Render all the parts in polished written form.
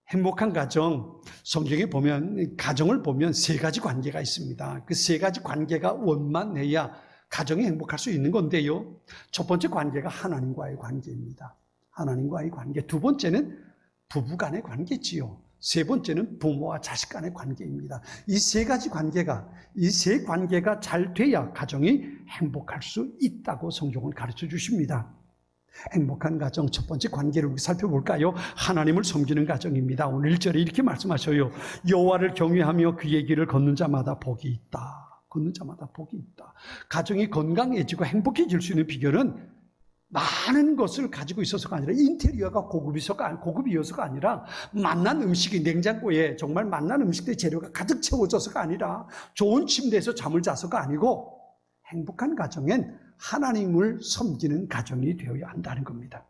행복한 가정, 성경에 보면 가정을 보면 세 가지 관계가 있습니다. 그 세 가지 관계가 원만해야 가정이 행복할 수 있는 건데요. 첫 번째 관계가 하나님과의 관계입니다. 하나님과의 관계. 두 번째는 부부 간의 관계지요. 세 번째는 부모와 자식 간의 관계입니다. 이 세 가지 관계가, 이 세 관계가 잘 돼야 가정이 행복할 수 있다고 성경은 가르쳐 주십니다. 행복한 가정 첫 번째 관계를 살펴볼까요? 하나님을 섬기는 가정입니다. 오늘 1절에 이렇게 말씀하셔요. 여호와를 경외하며 그의 길을 걷는 자마다 복이 있다. 걷는 자마다 복이 있다. 가정이 건강해지고 행복해질 수 있는 비결은 많은 것을 가지고 있어서가 아니라 인테리어가 고급이어서가 아니라 맛난 음식이 냉장고에 정말 맛난 음식들의 재료가 가득 채워져서가 아니라 좋은 침대에서 잠을 자서가 아니고 행복한 가정엔 하나님을 섬기는 가정이 되어야 한다는 겁니다.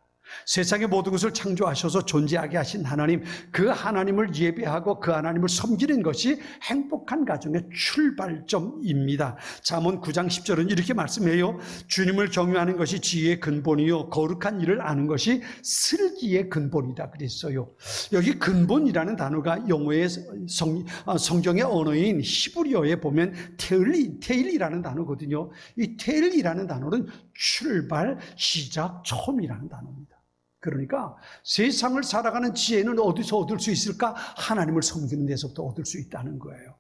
세상의 모든 것을 창조하셔서 존재하게 하신 하나님, 그 하나님을 예배하고 그 하나님을 섬기는 것이 행복한 가정의 출발점입니다. 잠언 9장 10절은 이렇게 말씀해요. 주님을 경외하는 것이 지혜의 근본이요 거룩한 일을 아는 것이 슬기의 근본이다 그랬어요. 여기 근본이라는 단어가 영어의 성경의 언어인 히브리어에 보면 테일이라는 단어거든요. 이 테일이라는 단어는 출발, 시작, 처음이라는 단어입니다. 그러니까 세상을 살아가는 지혜는 어디서 얻을 수 있을까? 하나님을 섬기는 데서부터 얻을 수 있다는 거예요.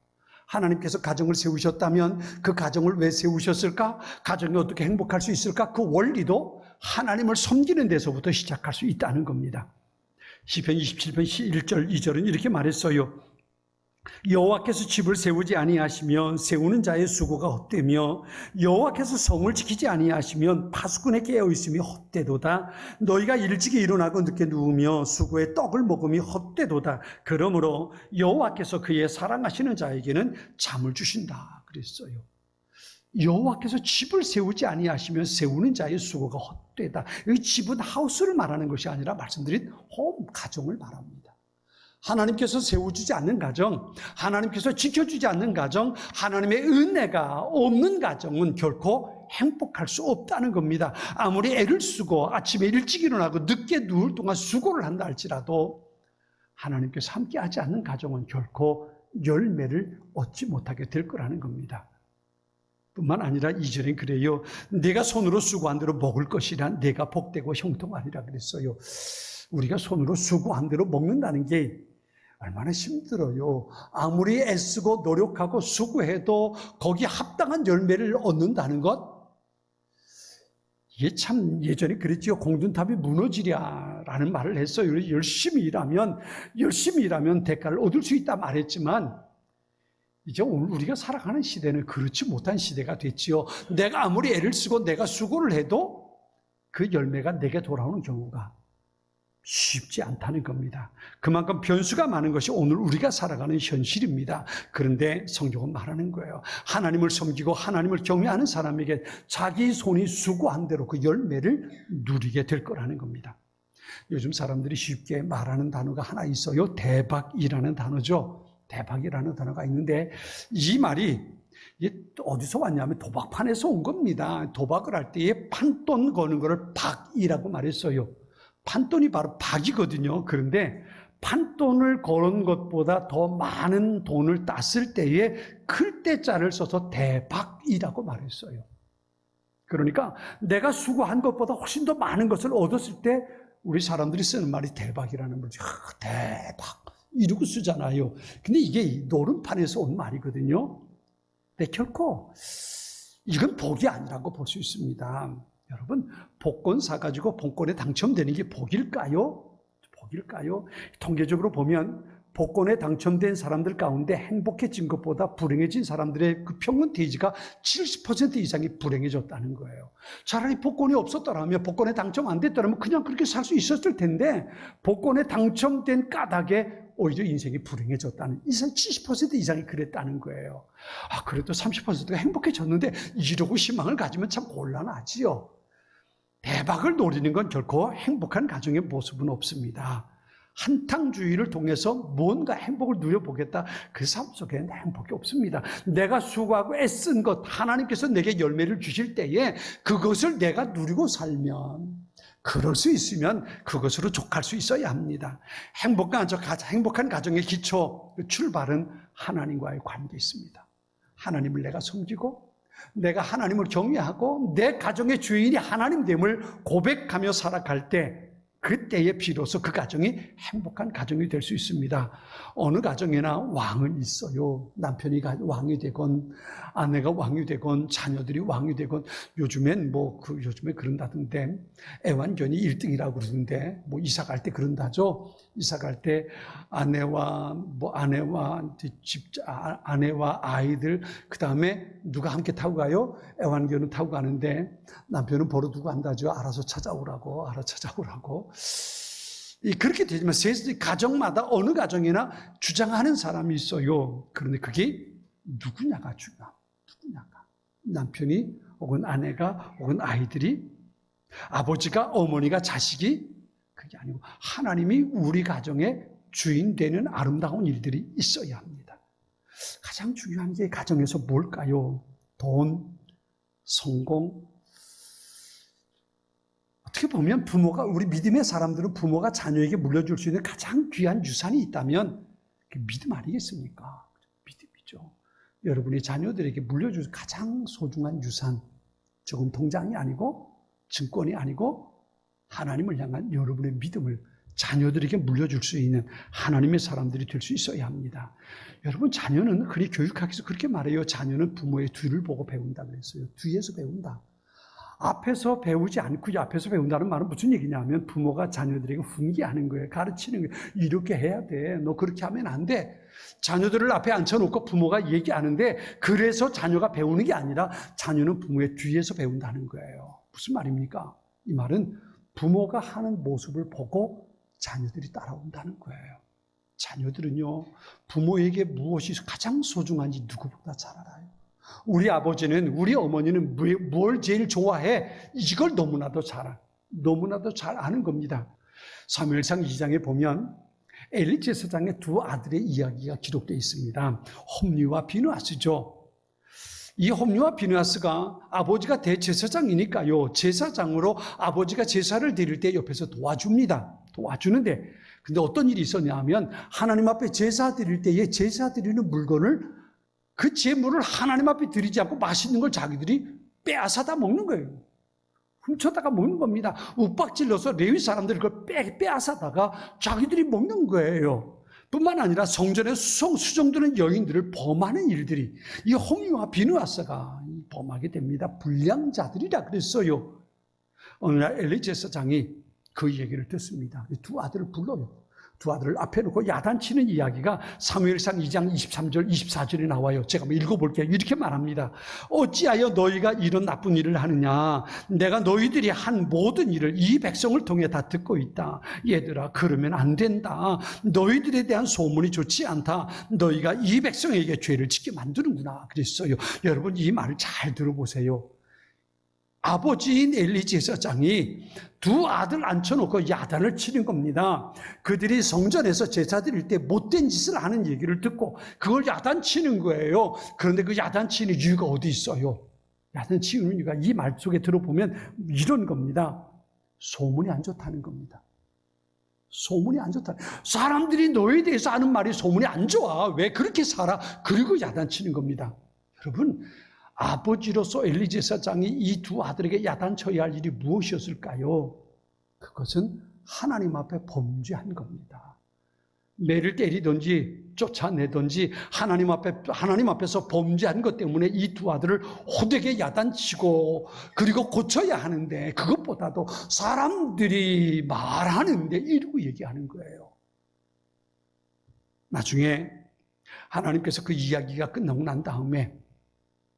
하나님께서 가정을 세우셨다면 그 가정을 왜 세우셨을까? 가정이 어떻게 행복할 수 있을까? 그 원리도 하나님을 섬기는 데서부터 시작할 수 있다는 겁니다. 시편 27편 1절 2절은 이렇게 말했어요. 여호와께서 집을 세우지 아니하시면 세우는 자의 수고가 헛되며 여호와께서 성을 지키지 아니하시면 파수꾼의 깨어있음이 헛되도다. 너희가 일찍이 일어나고 늦게 누우며 수고의 떡을 먹음이 헛되도다. 그러므로 여호와께서 그의 사랑하시는 자에게는 잠을 주신다 그랬어요. 여호와께서 집을 세우지 아니하시면 세우는 자의 수고가 헛되다. 여기 집은 하우스를 말하는 것이 아니라 말씀드린 홈, 가정을 말합니다. 하나님께서 세워주지 않는 가정, 하나님께서 지켜주지 않는 가정, 하나님의 은혜가 없는 가정은 결코 행복할 수 없다는 겁니다. 아무리 애를 쓰고 아침에 일찍 일어나고 늦게 누울 동안 수고를 한다 할지라도 하나님께서 함께하지 않는 가정은 결코 열매를 얻지 못하게 될 거라는 겁니다. 뿐만 아니라 이전엔 그래요. 내가 손으로 수고한 대로 먹을 것이라 내가 복되고 형통하리라 그랬어요. 우리가 손으로 수고한 대로 먹는다는 게 얼마나 힘들어요. 아무리 애쓰고 노력하고 수고해도 거기에 합당한 열매를 얻는다는 것, 이게 참 예전에 그랬지요. 공든탑이 무너지랴라는 말을 했어요. 열심히 일하면 대가를 얻을 수 있다 말했지만 이제 오늘 우리가 살아가는 시대는 그렇지 못한 시대가 됐지요. 내가 아무리 애를 쓰고 내가 수고를 해도 그 열매가 내게 돌아오는 경우가 쉽지 않다는 겁니다. 그만큼 변수가 많은 것이 오늘 우리가 살아가는 현실입니다. 그런데 성경은 말하는 거예요. 하나님을 섬기고 하나님을 경외하는 사람에게 자기 손이 수고한 대로 그 열매를 누리게 될 거라는 겁니다. 요즘 사람들이 쉽게 말하는 단어가 하나 있어요. 대박이라는 단어죠. 대박이라는 단어가 있는데 이 말이 어디서 왔냐면 도박판에서 온 겁니다. 도박을 할 때에 판돈 거는 거를 박이라고 말했어요. 판돈이 바로 박이거든요. 그런데 판돈을 거는 것보다 더 많은 돈을 땄을 때에 클 때자를 써서 대박이라고 말했어요. 그러니까 내가 수고한 것보다 훨씬 더 많은 것을 얻었을 때 우리 사람들이 쓰는 말이 대박이라는 거죠. 대박 이러고 쓰잖아요. 근데 이게 노름판에서 온 말이거든요. 근데 결코 이건 복이 아니라고 볼 수 있습니다. 여러분, 복권 사가지고 복권에 당첨되는 게 복일까요? 복일까요? 통계적으로 보면 복권에 당첨된 사람들 가운데 행복해진 것보다 불행해진 사람들의 그 평균 대지가 70% 이상이 불행해졌다는 거예요. 차라리 복권이 없었더라면, 복권에 당첨 안 됐더라면 그냥 그렇게 살 수 있었을 텐데, 복권에 당첨된 까닭에 오히려 인생이 불행해졌다는, 이상 70% 이상이 그랬다는 거예요. 그래도 30%가 행복해졌는데 이러고 희망을 가지면 참 곤란하지요. 대박을 노리는 건 결코 행복한 가정의 모습은 없습니다. 한탕주의를 통해서 뭔가 행복을 누려보겠다, 그 삶 속에는 행복이 없습니다. 내가 수고하고 애쓴 것, 하나님께서 내게 열매를 주실 때에 그것을 내가 누리고 살면, 그럴 수 있으면 그것으로 족할 수 있어야 합니다. 행복한 가정의 기초, 출발은 하나님과의 관계에 있습니다. 하나님을 내가 섬기고, 내가 하나님을 경외하고, 내 가정의 주인이 하나님됨을 고백하며 살아갈 때, 그때에 비로소 그 가정이 행복한 가정이 될 수 있습니다. 어느 가정에나 왕은 있어요. 남편이 왕이 되건, 아내가 왕이 되건, 자녀들이 왕이 되건. 요즘엔 요즘에 그런다던데, 애완견이 1등이라고 그러는데, 이사 갈 때 그런다죠. 이사 갈 때 아내와 아이들, 그 다음에 누가 함께 타고 가요? 애완견은 타고 가는데, 남편은 버려두고 간다죠. 알아서 찾아오라고. 그렇게 되지만 가정마다 어느 가정이나 주장하는 사람이 있어요. 그런데 그게 누구냐가 중요합니다. 남편이 혹은 아내가 혹은 아이들이, 아버지가, 어머니가, 자식이, 그게 아니고 하나님이 우리 가정의 주인 되는 아름다운 일들이 있어야 합니다. 가장 중요한 게 가정에서 뭘까요? 돈, 성공. 어떻게 보면 우리 믿음의 사람들은 부모가 자녀에게 물려줄 수 있는 가장 귀한 유산이 있다면 그게 믿음 아니겠습니까? 믿음이죠. 여러분이 자녀들에게 물려줄 가장 소중한 유산, 조금 통장이 아니고 증권이 아니고 하나님을 향한 여러분의 믿음을 자녀들에게 물려줄 수 있는 하나님의 사람들이 될 수 있어야 합니다. 여러분, 자녀는 교육학에서 그렇게 말해요. 자녀는 부모의 뒤를 보고 배운다 그랬어요. 뒤에서 배운다. 앞에서 배우지 않고 앞에서 배운다는 말은 무슨 얘기냐면, 부모가 자녀들에게 훈계하는 거예요. 가르치는 거예요. 이렇게 해야 돼. 너 그렇게 하면 안 돼. 자녀들을 앞에 앉혀놓고 부모가 얘기하는데, 그래서 자녀가 배우는 게 아니라 자녀는 부모의 뒤에서 배운다는 거예요. 무슨 말입니까? 이 말은 부모가 하는 모습을 보고 자녀들이 따라온다는 거예요. 자녀들은요, 부모에게 무엇이 가장 소중한지 누구보다 잘 알아요. 우리 아버지는, 우리 어머니는 뭘 제일 좋아해? 이걸 너무나도 잘 아는 겁니다. 사무엘상 2장에 보면 엘리 제사장의 두 아들의 이야기가 기록되어 있습니다. 홈리와 비느하스죠. 이 홈리와 비느하스가 아버지가 대제사장이니까요, 제사장으로 아버지가 제사를 드릴 때 옆에서 도와주는데, 근데 어떤 일이 있었냐면, 하나님 앞에 제사 드릴 때에 제사 드리는 물건을, 그 제물을 하나님 앞에 드리지 않고 맛있는 걸 자기들이 빼앗아다 먹는 거예요. 훔쳐다가 먹는 겁니다. 윽박질러서 레위 사람들이 그걸 빼앗아다가 자기들이 먹는 거예요. 뿐만 아니라 성전에 수정되는 여인들을 범하는 일들이, 이 홈리와 비느하스가 범하게 됩니다. 불량자들이라 그랬어요. 어느 날 엘리 제사장이 그 얘기를 듣습니다. 두 아들을 불러요. 두 아들을 앞에 놓고 야단치는 이야기가 사무엘상 2장 23절 24절에 나와요. 제가 한번 읽어볼게요. 이렇게 말합니다. 어찌하여 너희가 이런 나쁜 일을 하느냐? 내가 너희들이 한 모든 일을 이 백성을 통해 다 듣고 있다. 얘들아, 그러면 안 된다. 너희들에 대한 소문이 좋지 않다. 너희가 이 백성에게 죄를 짓게 만드는구나 그랬어요. 여러분, 이 말을 잘 들어보세요. 아버지인 엘리 제사장이 두 아들 앉혀놓고 야단을 치는 겁니다. 그들이 성전에서 제사 드릴 때 못된 짓을 하는 얘기를 듣고 그걸 야단치는 거예요. 그런데 그 야단치는 이유가 어디 있어요? 야단치는 이유가 이 말 속에 들어보면 이런 겁니다. 소문이 안 좋다는 겁니다. 소문이 안 좋다. 사람들이 너에 대해서 하는 말이 소문이 안 좋아. 왜 그렇게 살아? 그리고 야단치는 겁니다. 여러분, 아버지로서 엘리 제사장이 이 두 아들에게 야단쳐야 할 일이 무엇이었을까요? 그것은 하나님 앞에 범죄한 겁니다. 매를 때리든지 쫓아내든지 하나님 앞에서 범죄한 것 때문에 이 두 아들을 호되게 야단치고 그리고 고쳐야 하는데, 그것보다도 사람들이 말하는데 이러고 얘기하는 거예요. 나중에 하나님께서 그 이야기가 끝나고 난 다음에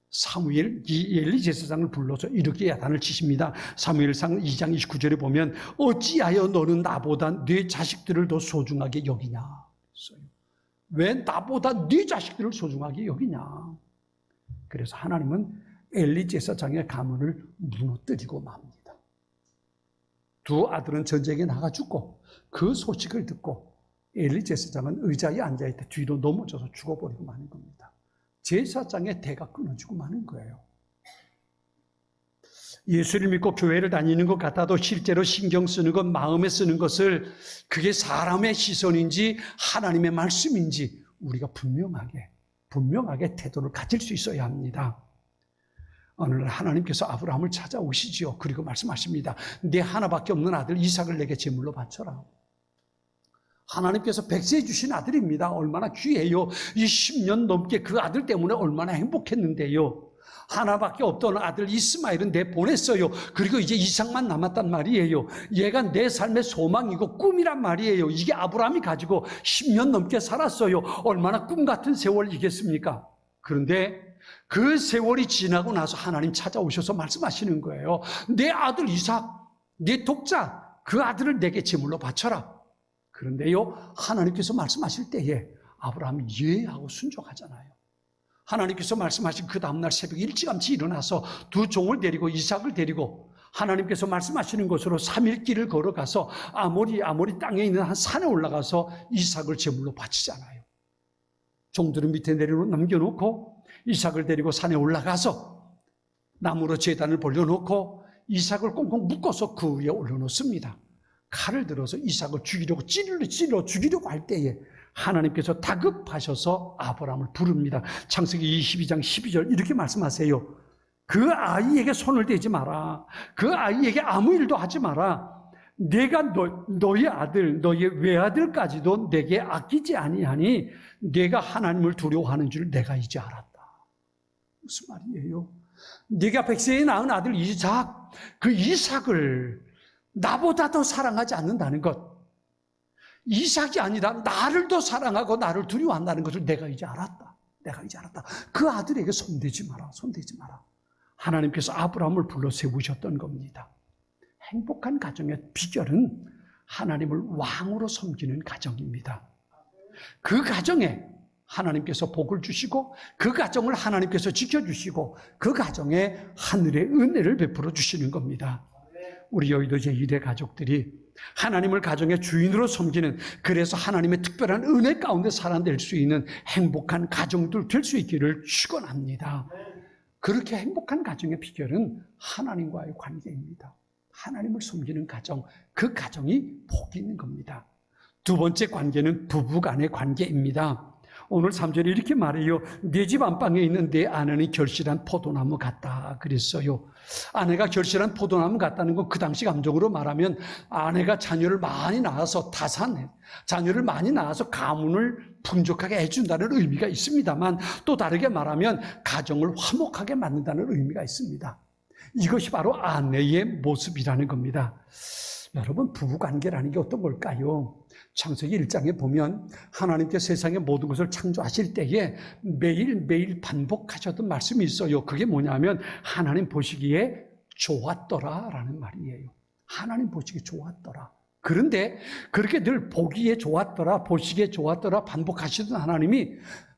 사무엘 이 엘리 제사장을 불러서 이렇게 야단을 치십니다. 사무엘상 2장 29절에 보면 어찌하여 너는 나보다 네 자식들을 더 소중하게 여기냐. 왜 나보다 네 자식들을 소중하게 여기냐. 그래서 하나님은 엘리 제사장의 가문을 무너뜨리고 맙니다. 두 아들은 전쟁에 나가 죽고 그 소식을 듣고 엘리 제사장은 의자에 앉아있다 뒤로 넘어져서 죽어버리고 마는 겁니다. 제사장의 대가 끊어지고 마는 거예요. 예수를 믿고 교회를 다니는 것 같아도 실제로 신경 쓰는 것, 마음에 쓰는 것을 그게 사람의 시선인지 하나님의 말씀인지 우리가 분명하게 태도를 가질 수 있어야 합니다. 어느 날 하나님께서 아브라함을 찾아오시지요. 그리고 말씀하십니다. 내 하나밖에 없는 아들 이삭을 내게 제물로 바쳐라. 하나님께서 백세해 주신 아들입니다. 얼마나 귀해요. 이 10년 넘게 그 아들 때문에 얼마나 행복했는데요. 하나밖에 없던 아들 이스마엘은 내 보냈어요. 그리고 이제 이삭만 남았단 말이에요. 얘가 내 삶의 소망이고 꿈이란 말이에요. 이게 아브라함이 가지고 10년 넘게 살았어요. 얼마나 꿈 같은 세월이겠습니까? 그런데 그 세월이 지나고 나서 하나님 찾아오셔서 말씀하시는 거예요. 내 아들 이삭, 내 독자, 그 아들을 내게 제물로 바쳐라. 그런데요, 하나님께서 말씀하실 때에 아브라함이 예하고 순종하잖아요. 하나님께서 말씀하신 그 다음날 새벽 일찌감치 일어나서 두 종을 데리고 이삭을 데리고 하나님께서 말씀하시는 곳으로 3일 길을 걸어가서 아모리 땅에 있는 한 산에 올라가서 이삭을 제물로 바치잖아요. 종들은 밑에 남겨놓고 이삭을 데리고 산에 올라가서 나무로 제단을 벌려놓고 이삭을 꽁꽁 묶어서 그 위에 올려놓습니다. 칼을 들어서 이삭을 죽이려고 찔러 죽이려고 할 때에 하나님께서 다급하셔서 아브라함을 부릅니다. 창세기 22장 12절 이렇게 말씀하세요. 그 아이에게 손을 대지 마라. 그 아이에게 아무 일도 하지 마라. 내가 너의 아들, 너의 외아들까지도 내게 아끼지 아니하니 내가 하나님을 두려워하는 줄 내가 이제 알았다. 무슨 말이에요? 네가 백세에 낳은 아들 이삭, 그 이삭을 나보다 더 사랑하지 않는다는 것, 이삭이 아니라 나를 더 사랑하고 나를 두려워한다는 것을 내가 이제 알았다. 그 아들에게 손대지 마라. 하나님께서 아브라함을 불러 세우셨던 겁니다. 행복한 가정의 비결은 하나님을 왕으로 섬기는 가정입니다. 그 가정에 하나님께서 복을 주시고 그 가정을 하나님께서 지켜주시고 그 가정에 하늘의 은혜를 베풀어 주시는 겁니다. 우리 여의도 제1의 가족들이 하나님을 가정의 주인으로 섬기는, 그래서 하나님의 특별한 은혜 가운데 살아낼 수 있는 행복한 가정들 될 수 있기를 축원합니다. 그렇게 행복한 가정의 비결은 하나님과의 관계입니다. 하나님을 섬기는 가정, 그 가정이 복이 있는 겁니다. 두 번째 관계는 부부 간의 관계입니다. 오늘 3절에 이렇게 말해요. 네 집 안방에 있는 내 아내는 결실한 포도나무 같다 그랬어요. 아내가 결실한 포도나무 같다는 건 그 당시 감정으로 말하면 아내가 자녀를 많이 낳아서 자녀를 많이 낳아서 가문을 풍족하게 해준다는 의미가 있습니다만, 또 다르게 말하면 가정을 화목하게 만든다는 의미가 있습니다. 이것이 바로 아내의 모습이라는 겁니다. 여러분, 부부관계라는 게 어떤 걸까요? 창세기 1장에 보면 하나님께 세상의 모든 것을 창조하실 때에 매일매일 반복하셨던 말씀이 있어요. 그게 뭐냐면 하나님 보시기에 좋았더라라는 말이에요. 하나님 보시기에 좋았더라. 그런데 그렇게 늘 보기에 좋았더라, 보시기에 좋았더라 반복하시던 하나님이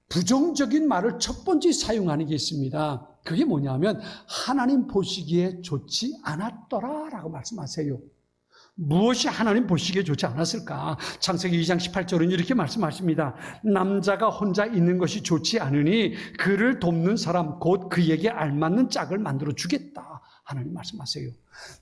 부정적인 말을 첫 번째 사용하는 게 있습니다. 그게 뭐냐면 하나님 보시기에 좋지 않았더라라고 말씀하세요. 무엇이 하나님 보시기에 좋지 않았을까? 창세기 2장 18절은 이렇게 말씀하십니다. 남자가 혼자 있는 것이 좋지 않으니 그를 돕는 사람, 곧 그에게 알맞는 짝을 만들어 주겠다. 하나님 말씀하세요.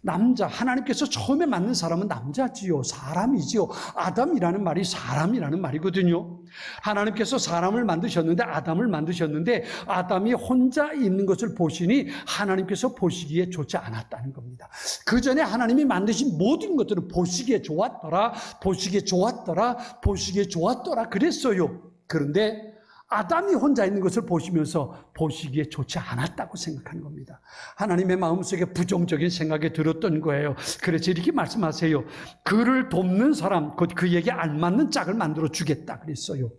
남자, 하나님께서 처음에 만든 사람은 남자지요. 사람이지요. 아담이라는 말이 사람이라는 말이거든요. 하나님께서 사람을 만드셨는데, 아담을 만드셨는데 아담이 혼자 있는 것을 보시니 하나님께서 보시기에 좋지 않았다는 겁니다. 그 전에 하나님이 만드신 모든 것들은 보시기에 좋았더라, 보시기에 좋았더라, 보시기에 좋았더라 그랬어요. 그런데 아담이 혼자 있는 것을 보시면서 보시기에 좋지 않았다고 생각하는 겁니다. 하나님의 마음속에 부정적인 생각이 들었던 거예요. 그래서 이렇게 말씀하세요. 그를 돕는 사람, 곧 그에게 알맞는 짝을 만들어 주겠다 그랬어요.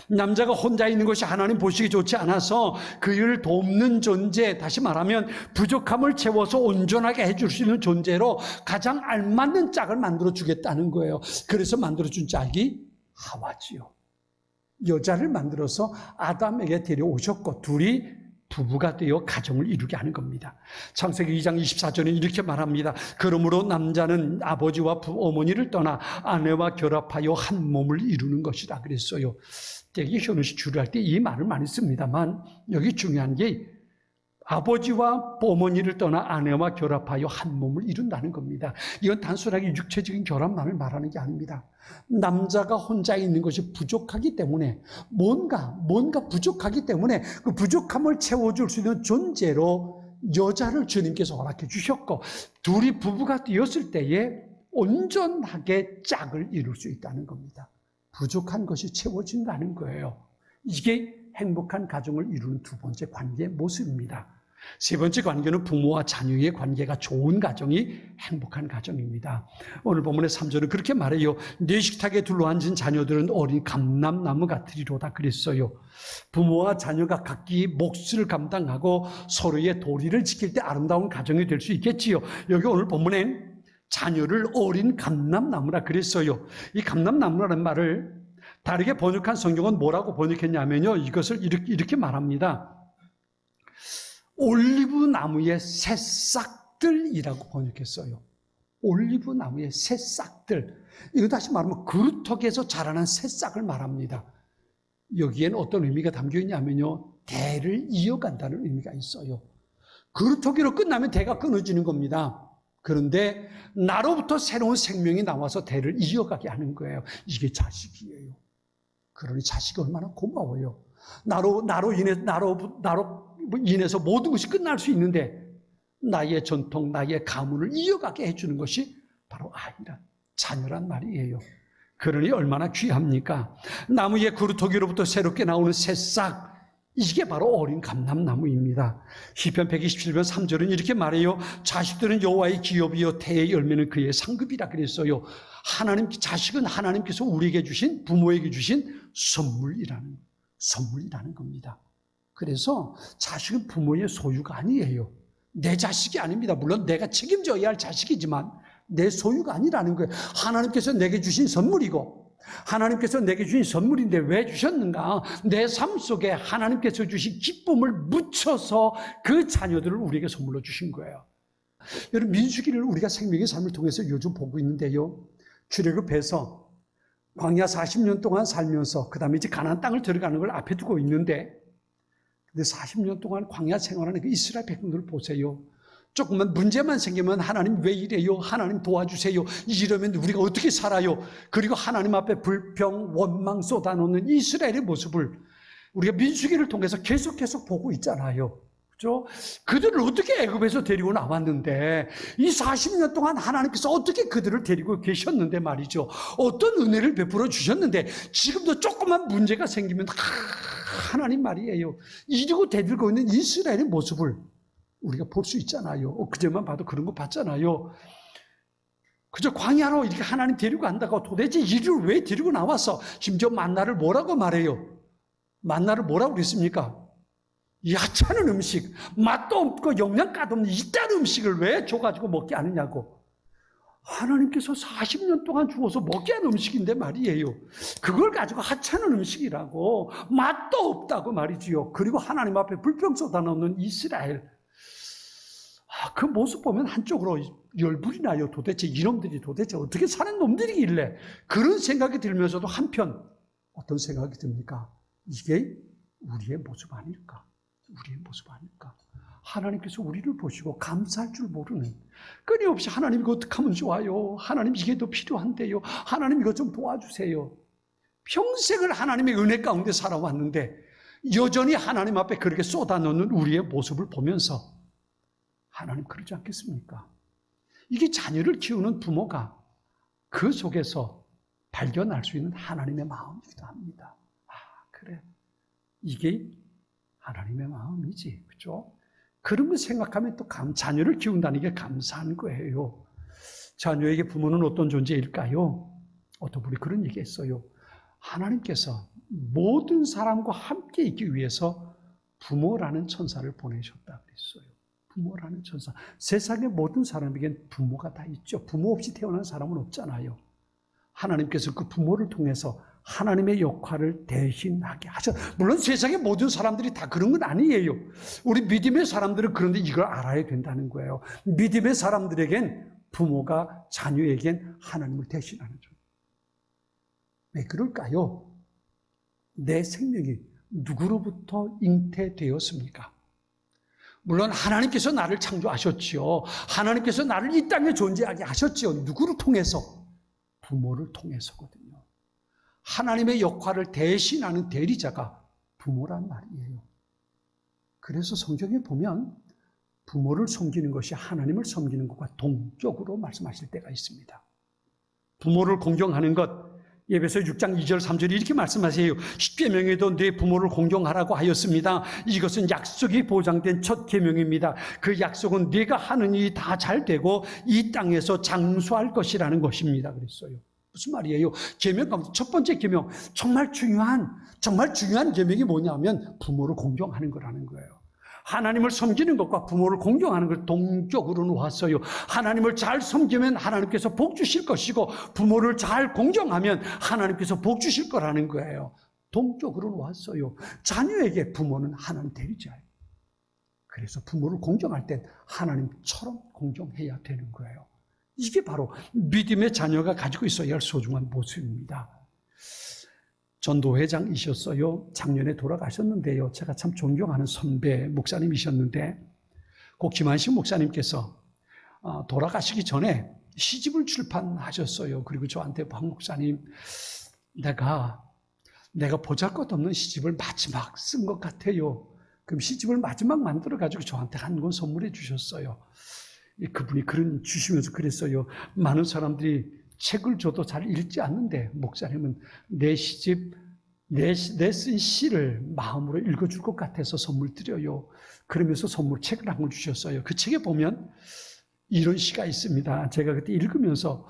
남자가 혼자 있는 것이 하나님 보시기 좋지 않아서 그를 돕는 존재, 다시 말하면 부족함을 채워서 온전하게 해줄 수 있는 존재로 가장 알맞는 짝을 만들어주겠다는 거예요. 그래서 만들어준 짝이 하와지요. 여자를 만들어서 아담에게 데려오셨고 둘이 부부가 되어 가정을 이루게 하는 겁니다. 창세기 2장 24절은 이렇게 말합니다. 그러므로 남자는 아버지와 어머니를 떠나 아내와 결합하여 한 몸을 이루는 것이다 그랬어요. 되게 현우씨 주류할 때 이 말을 많이 씁니다만 여기 중요한 게 아버지와 어머니를 떠나 아내와 결합하여 한 몸을 이룬다는 겁니다. 이건 단순하게 육체적인 결합만을 말하는 게 아닙니다. 남자가 혼자 있는 것이 부족하기 때문에 뭔가 부족하기 때문에 그 부족함을 채워줄 수 있는 존재로 여자를 주님께서 허락해 주셨고 둘이 부부가 되었을 때에 온전하게 짝을 이룰 수 있다는 겁니다. 부족한 것이 채워진다는 거예요. 이게 행복한 가정을 이루는 두 번째 관계의 모습입니다. 세 번째 관계는 부모와 자녀의 관계가 좋은 가정이 행복한 가정입니다. 오늘 본문의 3절은 그렇게 말해요. 내 식탁에 둘러앉은 자녀들은 어린 감람나무 같으리로다 그랬어요. 부모와 자녀가 각기 몫을 감당하고 서로의 도리를 지킬 때 아름다운 가정이 될 수 있겠지요. 여기 오늘 본문엔 자녀를 어린 감람나무라 그랬어요. 이 감람나무라는 말을 다르게 번역한 성경은 뭐라고 번역했냐면요. 이것을 이렇게 말합니다. 올리브 나무의 새싹들이라고 번역했어요. 올리브 나무의 새싹들. 이거 다시 말하면 그루터기에서 자라난 새싹을 말합니다. 여기에는 어떤 의미가 담겨 있냐면요. 대를 이어간다는 의미가 있어요. 그루터기로 끝나면 대가 끊어지는 겁니다. 그런데 나로부터 새로운 생명이 나와서 대를 이어가게 하는 거예요. 이게 자식이에요. 그러니 자식이 얼마나 고마워요. 나로 인해서 모든 것이 끝날 수 있는데 나의 전통, 나의 가문을 이어가게 해주는 것이 바로 아이란, 자녀란 말이에요. 그러니 얼마나 귀합니까? 나무의 그루터기로부터 새롭게 나오는 새싹, 이게 바로 어린 감람나무입니다. 시편 127편 3절은 이렇게 말해요. 자식들은 여호와의 기업이요 태의 열매는 그의 상급이라 그랬어요. 자식은 하나님께서 우리에게 주신, 부모에게 주신 선물이라는 겁니다. 그래서 자식은 부모의 소유가 아니에요. 내 자식이 아닙니다. 물론 내가 책임져야 할 자식이지만 내 소유가 아니라는 거예요. 하나님께서 내게 주신 선물이고 하나님께서 내게 주신 선물인데 왜 주셨는가? 내 삶 속에 하나님께서 주신 기쁨을 묻혀서 그 자녀들을 우리에게 선물로 주신 거예요. 여러분, 민수기를 우리가 생명의 삶을 통해서 요즘 보고 있는데요. 출애굽해서 광야 40년 동안 살면서 그 다음에 이제 가나안 땅을 들어가는 걸 앞에 두고 있는데 근데 40년 동안 광야 생활하는 그 이스라엘 백성들을 보세요. 조금만 문제만 생기면 하나님 왜 이래요? 하나님 도와주세요. 이러면 우리가 어떻게 살아요? 그리고 하나님 앞에 불평, 원망 쏟아놓는 이스라엘의 모습을 우리가 민수기를 통해서 계속 보고 있잖아요. 그렇죠? 그들을 어떻게 애굽에서 데리고 나왔는데 이 40년 동안 하나님께서 어떻게 그들을 데리고 계셨는데 말이죠. 어떤 은혜를 베풀어 주셨는데 지금도 조그만 문제가 생기면 하나님 말이에요. 이러고 대들고 있는 이스라엘의 모습을 우리가 볼 수 있잖아요. 그제만 봐도 그런 거 봤잖아요. 그저 광야로 이렇게 하나님 데리고 간다고 도대체 이를 왜 데리고 나왔어? 심지어 만나를 뭐라고 말해요? 만나를 뭐라고 그랬습니까? 야채는 음식, 맛도 없고 영양가도 없는 이딴 음식을 왜 줘가지고 먹게 하느냐고. 하나님께서 40년 동안 주어서 먹게 한 음식인데 말이에요. 그걸 가지고 하찮은 음식이라고, 맛도 없다고 말이지요. 그리고 하나님 앞에 불평 쏟아놓는 이스라엘. 그 모습 보면 한쪽으로 열불이 나요. 도대체 이놈들이 도대체 어떻게 사는 놈들이길래. 그런 생각이 들면서도 한편 어떤 생각이 듭니까? 이게 우리의 모습 아닐까? 우리의 모습 아닐까? 하나님께서 우리를 보시고 감사할 줄 모르는, 끊임없이 하나님 이거 어떻게 하면 좋아요? 하나님 이게 더 필요한데요? 하나님 이거 좀 도와주세요. 평생을 하나님의 은혜 가운데 살아왔는데 여전히 하나님 앞에 그렇게 쏟아놓는 우리의 모습을 보면서 하나님 그러지 않겠습니까? 이게 자녀를 키우는 부모가 그 속에서 발견할 수 있는 하나님의 마음이기도 합니다. 그래. 이게 하나님의 마음이지. 그죠? 그런 걸 생각하면 또 자녀를 키운다는 게 감사한 거예요. 자녀에게 부모는 어떤 존재일까요? 어떤 분이 그런 얘기 했어요. 하나님께서 모든 사람과 함께 있기 위해서 부모라는 천사를 보내셨다 그랬어요. 부모라는 천사. 세상의 모든 사람에겐 부모가 다 있죠. 부모 없이 태어난 사람은 없잖아요. 하나님께서 그 부모를 통해서 하나님의 역할을 대신하게 하셨. 물론 세상의 모든 사람들이 다 그런 건 아니에요. 우리 믿음의 사람들은 그런데 이걸 알아야 된다는 거예요. 믿음의 사람들에겐 부모가 자녀에겐 하나님을 대신하는 줄. 왜 그럴까요? 내 생명이 누구로부터 잉태되었습니까? 물론 하나님께서 나를 창조하셨지요. 하나님께서 나를 이 땅에 존재하게 하셨지요. 누구를 통해서? 부모를 통해서거든요. 하나님의 역할을 대신하는 대리자가 부모란 말이에요. 그래서 성경에 보면 부모를 섬기는 것이 하나님을 섬기는 것과 동격으로 말씀하실 때가 있습니다. 부모를 공경하는 것, 에베소 6장 2절 3절에 이렇게 말씀하세요. 십계명에도 내 부모를 공경하라고 하였습니다. 이것은 약속이 보장된 첫 계명입니다. 그 약속은 네가 하는 일이 다 잘 되고 이 땅에서 장수할 것이라는 것입니다. 그랬어요. 무슨 말이에요? 계명 가운데 첫 번째 계명, 정말 중요한 계명이 뭐냐면 부모를 공경하는 거라는 거예요. 하나님을 섬기는 것과 부모를 공경하는 걸 동격으로 놓았어요. 하나님을 잘 섬기면 하나님께서 복 주실 것이고 부모를 잘 공경하면 하나님께서 복 주실 거라는 거예요. 동격으로 놓았어요. 자녀에게 부모는 하나님 대리자예요. 그래서 부모를 공경할 땐 하나님처럼 공경해야 되는 거예요. 이게 바로 믿음의 자녀가 가지고 있어야 할 소중한 모습입니다. 전도회장이셨어요. 작년에 돌아가셨는데요. 제가 참 존경하는 선배 목사님이셨는데 고 김한식 목사님께서 돌아가시기 전에 시집을 출판하셨어요. 그리고 저한테 박 목사님, 내가 보잘것없는 시집을 마지막 쓴 것 같아요. 그럼 시집을 마지막 만들어가지고 저한테 한 권 선물해 주셨어요. 그분이 그런 주시면서 그랬어요. 많은 사람들이 책을 줘도 잘 읽지 않는데 목사님은 내 시집, 내 쓴 시를 마음으로 읽어줄 것 같아서 선물 드려요. 그러면서 책을 한 권 주셨어요. 그 책에 보면 이런 시가 있습니다. 제가 그때 읽으면서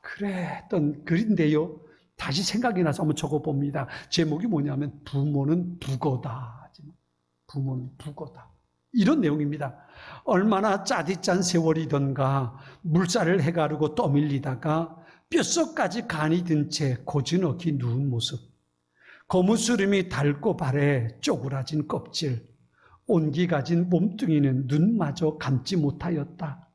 그래 했던 글인데요. 다시 생각이 나서 한번 적어봅니다. 제목이 뭐냐면 부모는 부거다. 부모는 부거다. 이런 내용입니다. 얼마나 짜디짠 세월이던가 물살을 해가르고 떠밀리다가 뼛속까지 간이 든 채 고즈넉히 누운 모습, 거무스름이 닳고 발에 쪼그라진 껍질, 온기 가진 몸뚱이는 눈마저 감지 못하였다.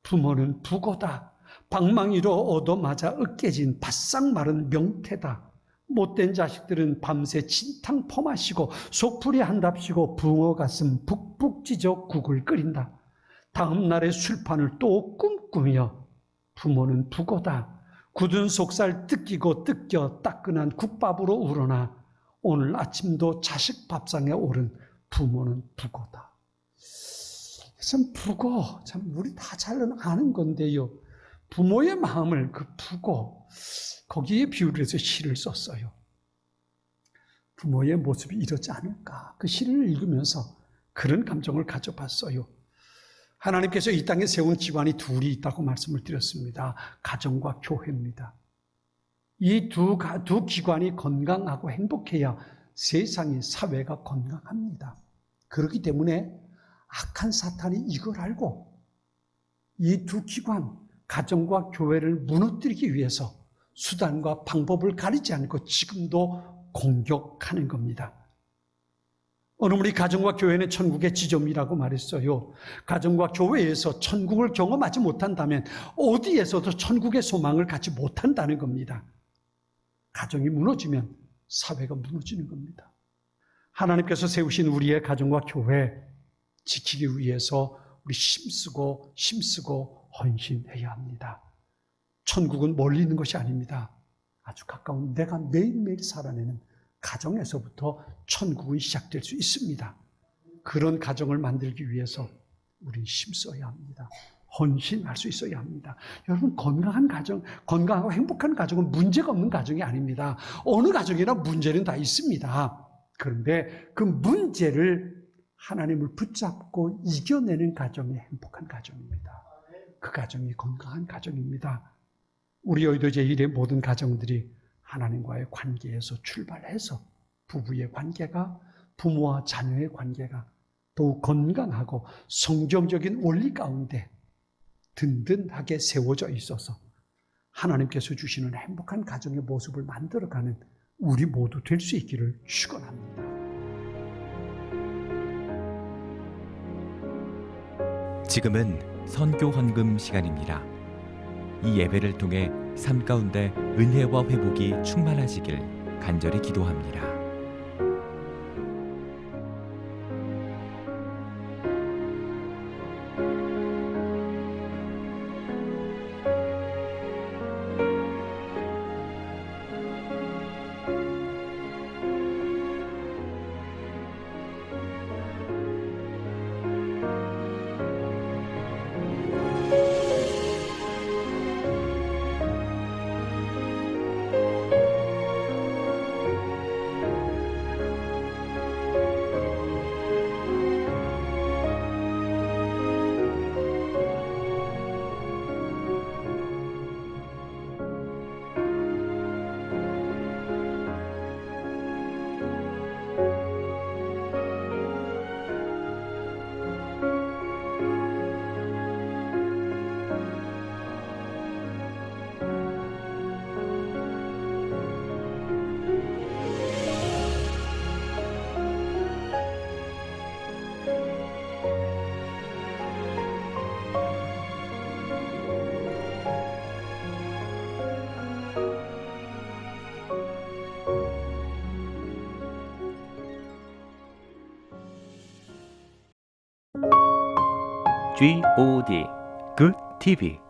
부모는 부고다. 방망이로 얻어맞아 으깨진 바싹 마른 명태다. 못된 자식들은 밤새 진탕 퍼마시고 속풀이 한답시고 붕어 가슴 북북 찢어 국을 끓인다. 다음 날의 술판을 또 꿈꾸며 부모는 부고다. 굳은 속살 뜯기고 뜯겨 따끈한 국밥으로 우러나 오늘 아침도 자식 밥상에 오른 부모는 부고다. 참 부고, 참 우리 다 잘 아는 건데요. 부모의 마음을 그 부고 거기에 비유를 해서 시를 썼어요. 부모의 모습이 이러지 않을까? 그 시를 읽으면서 그런 감정을 가져봤어요. 하나님께서 이 땅에 세운 기관이 둘이 있다고 말씀을 드렸습니다. 가정과 교회입니다. 이 두 기관이 건강하고 행복해야 세상이, 사회가 건강합니다. 그렇기 때문에 악한 사탄이 이걸 알고 이 두 기관, 가정과 교회를 무너뜨리기 위해서 수단과 방법을 가리지 않고 지금도 공격하는 겁니다. 어느 분이 가정과 교회는 천국의 지점이라고 말했어요. 가정과 교회에서 천국을 경험하지 못한다면 어디에서도 천국의 소망을 갖지 못한다는 겁니다. 가정이 무너지면 사회가 무너지는 겁니다. 하나님께서 세우신 우리의 가정과 교회 지키기 위해서 우리 힘쓰고 헌신해야 합니다. 천국은 멀리 있는 것이 아닙니다. 아주 가까운 내가 매일매일 살아내는 가정에서부터 천국은 시작될 수 있습니다. 그런 가정을 만들기 위해서 우리는 힘써야 합니다. 헌신할 수 있어야 합니다. 여러분, 건강한 가정, 건강하고 행복한 가정은 문제가 없는 가정이 아닙니다. 어느 가정이나 문제는 다 있습니다. 그런데 그 문제를 하나님을 붙잡고 이겨내는 가정이 행복한 가정입니다. 그 가정이 건강한 가정입니다. 우리 여의도 제1의 모든 가정들이 하나님과의 관계에서 출발해서 부부의 관계가, 부모와 자녀의 관계가 더욱 건강하고 성경적인 원리 가운데 든든하게 세워져 있어서 하나님께서 주시는 행복한 가정의 모습을 만들어가는 우리 모두 될 수 있기를 축원합니다. 지금은 선교 헌금 시간입니다. 이 예배를 통해 삶 가운데 은혜와 회복이 충만하시길 간절히 기도합니다. GOD Good TV